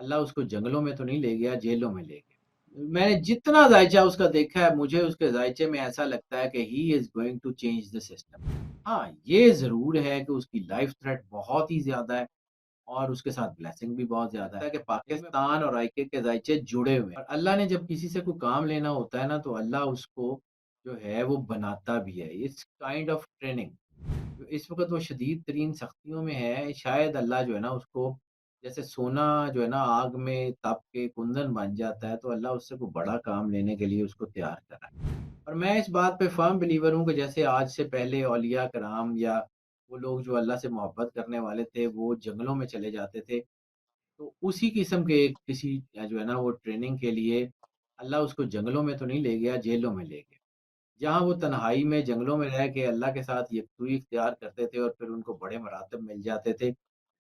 अल्लाह उसको जंगलों में तो नहीं ले गया, जेलों में ले गया। मैंने जितना ज़ायचा उसका देखा है, मुझे उसके ज़ायचे में ऐसा लगता है कि he is going to change the system. हाँ, ये ज़रूर है कि उसकी लाइफ़ थ्रेट बहुत ही ज़्यादा है और उसके साथ ब्लेसिंग भी बहुत ज़्यादा है कि पाकिस्तान और आईके के ज़ायचे जुड़े हुए हैं। और अल्लाह ने जब किसी से कोई काम लेना होता है ना, तो अल्लाह उसको जो है वो बनाता भी है। It's kind of training. इस वक़्त वो शदीद तरीन सख्तियों में है, शायद अल्लाह जो है ना उसको जैसे सोना जो है ना आग में तप के कुंदन बन जाता है, तो अल्लाह उससे कोई बड़ा काम लेने के लिए उसको तैयार कर रहा है। और मैं इस बात पे फ़र्म बिलीवर हूँ कि जैसे आज से पहले औलिया कराम या वो लोग जो अल्लाह से मोहब्बत करने वाले थे, वो जंगलों में चले जाते थे, तो उसी किस्म के एक किसी जो है ना वो ट्रेनिंग के लिए अल्लाह उसको जंगलों में तो नहीं ले गया, जेलों में ले गया। जहाँ वो तन्हाई में जंगलों में रह के अल्लाह के साथ यकसुई इख्तियार करते थे और फिर उनको बड़े मरातब मिल जाते थे।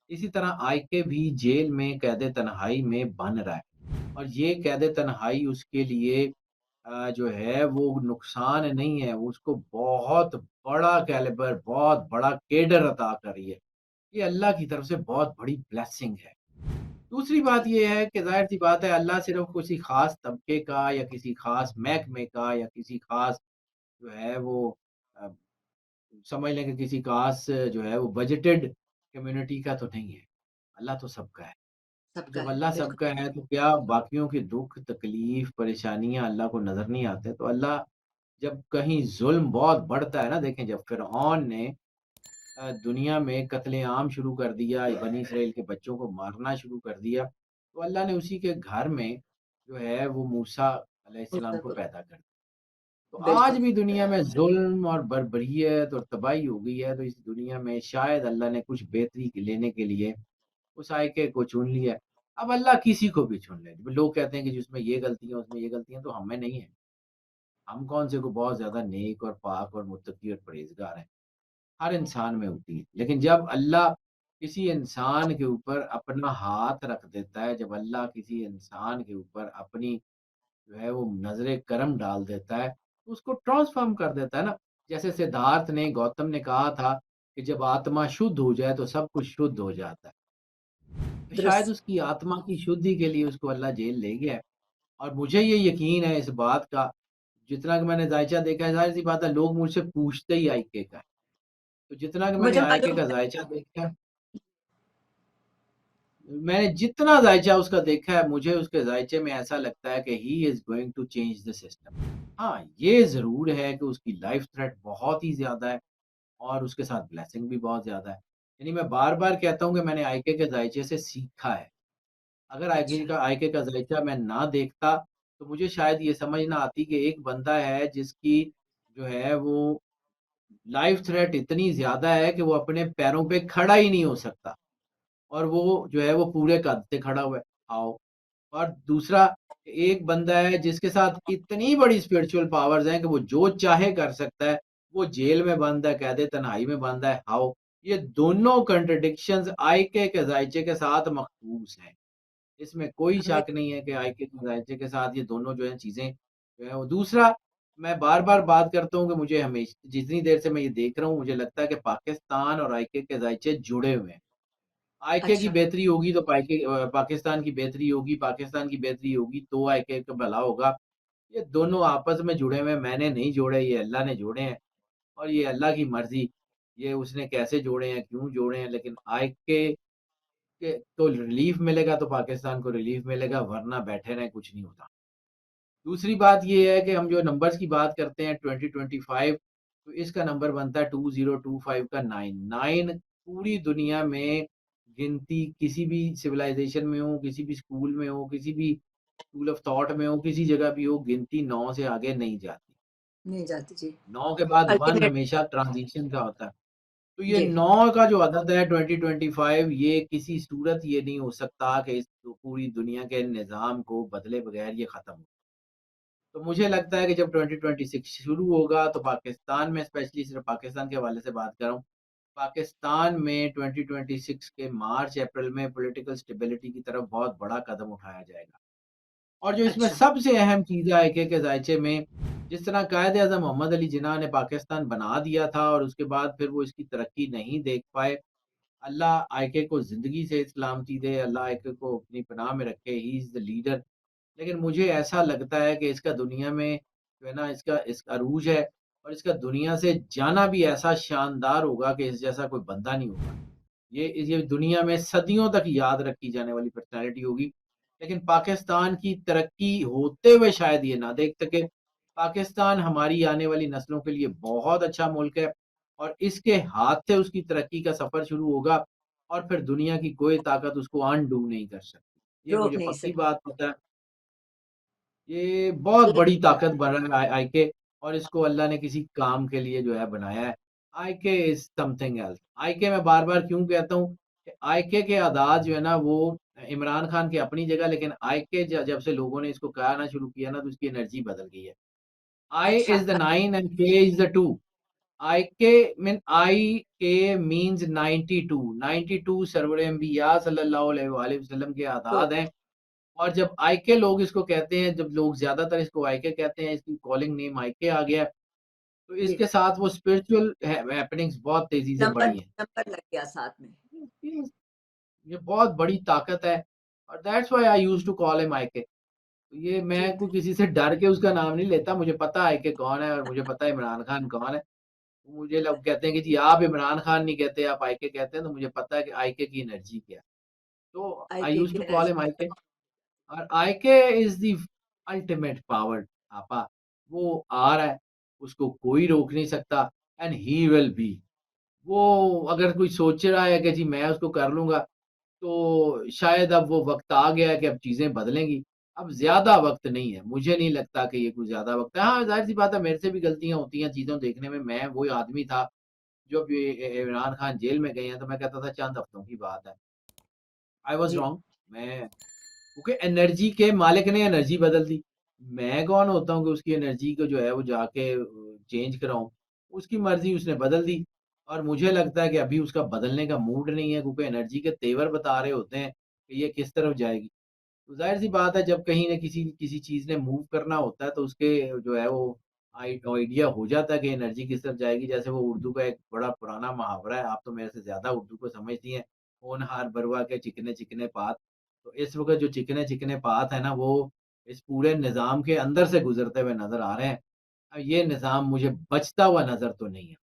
इसी तरह आयके भी जेल में कैद तन्हाई में बन रहा है और ये कैद तन्हाई उसके लिए जो है वो नुकसान नहीं है, उसको बहुत बड़ा कैलिबर, बहुत बड़ा कैडर अता कर रही है। ये अल्लाह की तरफ से बहुत बड़ी ब्लेसिंग है। दूसरी बात ये है कि ज़ाहिर-सी बात है अल्लाह सिर्फ़ किसी ख़ास तबके का या किसी ख़ास महकमे का या किसी ख़ास जो है वो अ, समझ लें कि किसी ख़ास जो है वो बजटेड कम्युनिटी का तो नहीं है। अल्लाह तो सबका है। तो सबका जब है, अल्लाह बिल्कुल। सबका है तो क्या बाकियों के दुःख, तकलीफ़, परेशानियाँ अल्लाह को नज़र नहीं आते? तो अल्लाह जब कहीं ज़ुल्म बहुत बढ़ता है ना, देखें जब फ़िरऔन ने दुनिया में कत्ले-आम शुरू कर दिया, बनी इस्राइल के बच्चों को मारना शुरू कर दिया, तो अल्लाह ने उसी के घर में जो है वो मूसा अलैहिस्सलाम को बिल्कुल, पैदा कर दिया। तो आज बिल्कुल, भी दुनिया में ज़ुल्म और बर्बरियत और तबाही हो गई है, तो इस दुनिया में शायद अल्लाह ने कुछ बेहतरी लेने के लिए उस आयके को चुन लिया है। अब अल्लाह किसी को भी चुन ले। लोग कहते हैं कि जिसमें ये गलतियाँ, उसमें ये गलतियाँ, तो हमें नहीं है। हम कौन से को बहुत ज़्यादा नेक और पाक और मुत्तकी और परहेज़गार हैं। हर इंसान में होती है। लेकिन जब अल्लाह किसी इंसान के ऊपर अपना हाथ रख देता है, जब अल्लाह किसी इंसान के ऊपर अपनी जो है वो नज़रे करम डाल देता है, तो उसको ट्रांसफ़ॉर्म कर देता है ना। जैसे सिद्धार्थ ने, गौतम ने कहा था कि जब आत्मा शुद्ध हो जाए तो सब कुछ शुद्ध हो जाता है। तो शायद दुरुस्त। उसकी आत्मा की शुद्धि के लिए उसको अल्लाह जेल ले गया है और मुझे ये यकीन है इस बात का, जितना कि मैंने ज़ायचा देखा है, ज़ाहिर-सी बात है लोग मुझसे पूछते ही आईके का है। तो जितना कि मैंने मुझे आईके मालूम का ज़ायचा देखा है, मैंने जितना ज़ायचा उसका देखा है, मुझे उसके ज़ायचे में ऐसा लगता है कि he is going to change the system. हाँ, ये ज़रूर है कि उसकी लाइफ़ थ्रेट बहुत ही ज़्यादा है और उसके साथ ब्लेसिंग भी बहुत ज़्यादा है। यानी मैं बार-बार कहता हूँ कि मैंने आईके के ज़ायचे से सीखा है। अगर अच्छा, आईके का ज़ायचा मैं ना देखता, तो मुझे शायद ये समझ ना आती कि एक बंदा है जिसकी जो है वो लाइफ़ थ्रेट इतनी ज़्यादा है कि वो अपने पैरों पे खड़ा ही नहीं हो सकता और वो जो है वो पूरे कद से खड़ा हुआ है। आओ और दूसरा एक बंदा है जिसके साथ इतनी बड़ी स्पिरिचुअल पावर्स हैं कि वो जो चाहे कर सकता है। वो जेल में बंद है, कैद-ए-तन्हाई में बंद है। हाउ? ये दोनों कॉन्ट्रडिक्शंस आईके के ज़ायचे के साथ मखबूस हैं। इसमें कोई हमें शक नहीं है कि आईके के ज़ायचे के साथ ये दोनों जो हैं चीज़ें जो है वो दूसरा मैं बार-बार बात करता हूँ कि मुझे जितनी देर से मैं ये देख रहा हूँ, मुझे लगता है कि पाकिस्तान और आईके के ज़ायचे जुड़े हुए हैं। आईके की अच्छा, बेहतरी होगी तो पाकिस्तान की बेहतरी होगी, पाकिस्तान की बेहतरी होगी तो आईके का भला होगा। ये दोनों आपस में जुड़े हुए हैं, मैंने नहीं जोड़े, ये अल्लाह ने जोड़े हैं और ये अल्लाह की मर्ज़ी, ये उसने कैसे जोड़े हैं, क्यों जोड़े हैं, लेकिन आईके के को रिलीफ़ मिलेगा तो पाकिस्तान को रिलीफ़ मिलेगा, वरना बैठे रहें, कुछ नहीं होता। दूसरी बात ये है कि हम जो नंबर्स की बात करते हैं 2025 तो इसका नंबर बनता है 2025 का 9। 9 पूरी दुनिया में गिनती किसी भी सिविलाइज़ेशन में हो, किसी भी स्कूल में हो, किसी भी स्कूल ऑफ थॉट में हो, किसी जगह भी हो, गिनती 9 से आगे नहीं जाती। नहीं जाती जी। 9 के बाद 1 अल्टरनेट हमेशा ट्रांज़िशन का होता है। तो ये जी, 9 का जो अदद है 2025 ये किसी सूरत ये नहीं हो सकता कि इस पूरी दुनिया के निज़ाम को बदले बगैर ये ख़त्म हो। तो मुझे लगता है कि जब 2026 शुरू होगा तो पाकिस्तान में स्पेशली सिर्फ़ पाकिस्तान के हवाले से बात कर रहा हूँ। पाकिस्तान में 2026 के मार्च-अप्रैल में पॉलिटिकल स्टेबिलिटी की तरफ बहुत बड़ा कदम उठाया जाएगा। और जो इसमें अच्छा, सबसे अहम चीज़ है आईके के ज़ायचे में, जिस तरह कायद-ए-आज़म मोहम्मद अली जिन्नाह ने पाकिस्तान बना दिया था और उसके बाद फिर वो इसकी तरक्की नहीं देख पाए। अल्लाह आईके को ज़िंदगी से सलामती दे, अल्लाह आईके को अपनी पनाह में रखे, ही इज़ द लीडर। लेकिन मुझे ऐसा लगता है कि इसका दुनिया में जो है ना इस अरूज है और इसका दुनिया से जाना भी ऐसा शानदार होगा कि इस जैसा कोई बंदा नहीं होगा। ये दुनिया में सदियों तक याद रखी जाने वाली पर्सनैलिटी होगी। लेकिन पाकिस्तान की तरक्की होते हुए शायद ये ना देख सके। पाकिस्तान हमारी आने वाली नस्लों के लिए बहुत अच्छा मुल्क है और इसके हाथ से उसकी तरक्की का सफ़र शुरू होगा और फिर दुनिया की कोई ताकत उसको अनडू नहीं कर सकती। ये रोक मुझे नहीं पक्की सकती। बात पता है। ये बहुत ये बड़ी ताकत बन रहा है आईके और इसको अल्लाह ने किसी काम के लिए जो है बनाया है। आईके इज़ समथिंग एल्स। आईके मैं बार-बार क्यों कहता हूँ कि आईके के आदात जो है ना वो इमरान खान की अपनी जगह लेकिन आईके ज जब से लोगों ने इसको कहना शुरू किया ना तो उसकी एनर्जी बदल गई है। आई अच्छा, इज़ द 9 एंड के is the 2। IK mean I के मीन्स 92, 92 सरवर अंबिया सल्लल्लाहु अलैहि वसल्लम के तो आदाद हैं। और जब आईके लोग इसको कहते हैं, जब लोग ज़्यादातर इसको आईके कहते हैं, इसकी कॉलिंग नेम आईके आ गया है, तो जी, इसके साथ वो स्पिरिचुअल हैपनिंग्स बहुत तेज़ी से नंबर बढ़ी हैं। नंबर लग गया साथ में। ये बहुत बड़ी ताकत है और that's why I used to call him IK. तो ये जी, मैं कोई किसी से डर के उसका नाम नहीं लेता, मुझे पता है आईके कौन है और मुझे पता है इमरान खान कौन है। मुझे लोग कहते हैं कि जी आप इमरान खान नहीं कहते, आप आईके कहते हैं, तो मुझे पता है कि आईके की एनर्जी क्या है। तो आई आईके यूज्ड की टू कॉल एनर्जी हिम आईके। खत्म। और आईके इज़ द अल्टीमेट पावर आपा। वो आ रहा है, उसको कोई रोक नहीं सकता एंड ही विल बी। वो अगर कोई सोच रहा है कि जी मैं उसको कर लूँगा, तो शायद अब वो वक़्त आ गया है कि अब चीज़ें बदलेंगी। अब ज़्यादा वक़्त नहीं है, मुझे नहीं लगता कि ये कोई ज़्यादा वक़्त है। हाँ, ज़ाहिर-सी बात है मेरे से भी गलतियाँ होती हैं चीज़ों देखने में। मैं वही आदमी था, जो अब ये इमरान खान जेल में गए हैं, तो मैं कहता था चंद हफ्तों की बात है। आई वाज़ जी, रॉन्ग। मैं क्योंकि एनर्जी के मालिक ने एनर्जी बदल दी। मैं कौन होता हूँ कि उसकी एनर्जी को जो है वो जाके चेंज कराऊँ। उसकी मर्ज़ी उसने बदल दी और मुझे लगता है कि अभी उसका बदलने का मूड नहीं है क्योंकि एनर्जी के तेवर बता रहे होते हैं कि ये किस तरफ जाएगी। तो ज़ाहिर-सी बात है जब कहीं न किसी किसी चीज़ ने मूव करना होता है तो उसके जो है वो आइडिया हो जाता है कि एनर्जी किस तरफ जाएगी। जैसे वो उर्दू का एक बड़ा पुराना मुहावरा है, आप तो मेरे से ज़्यादा उर्दू को समझती हैं, होनहार बरवा के चिकने-चिकने पात। तो इस वक़्त जो चिकने-चिकने पात है ना वो इस पूरे निज़ाम के अंदर से गुज़रते हुए नज़र आ रहे हैं। ये निज़ाम मुझे बचता हुआ नज़र तो नहीं है।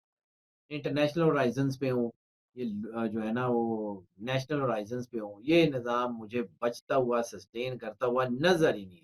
इंटरनेशनल हॉराइज़न्स पे हूँ, ये जो है ना वो नेशनल हॉराइज़न्स पे हूँ, ये निज़ाम मुझे बचता हुआ, सस्टेन करता हुआ नज़र ही नहीं